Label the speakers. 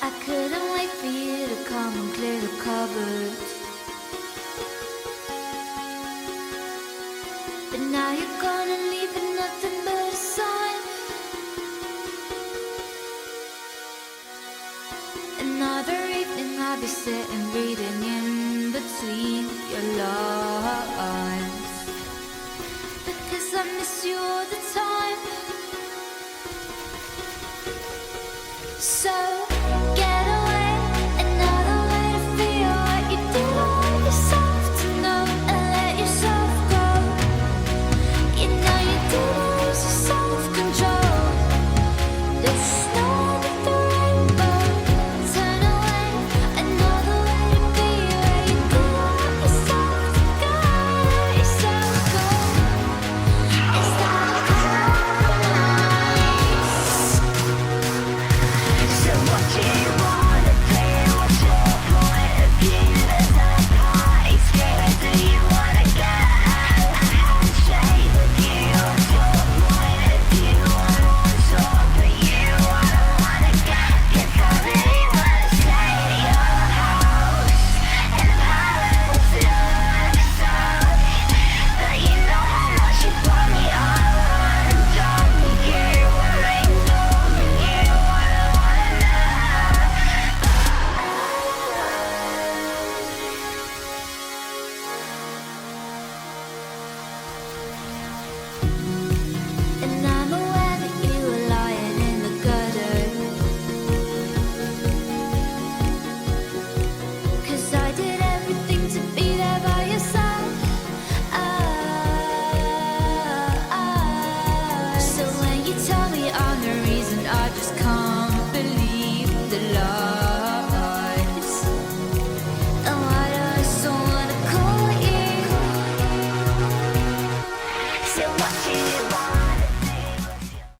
Speaker 1: I couldn't wait for you to come and clear the cupboard. But now you're gonna leave with nothing but a sign. Another evening I'll be sitting reading in between your lines, because I miss you all the time. So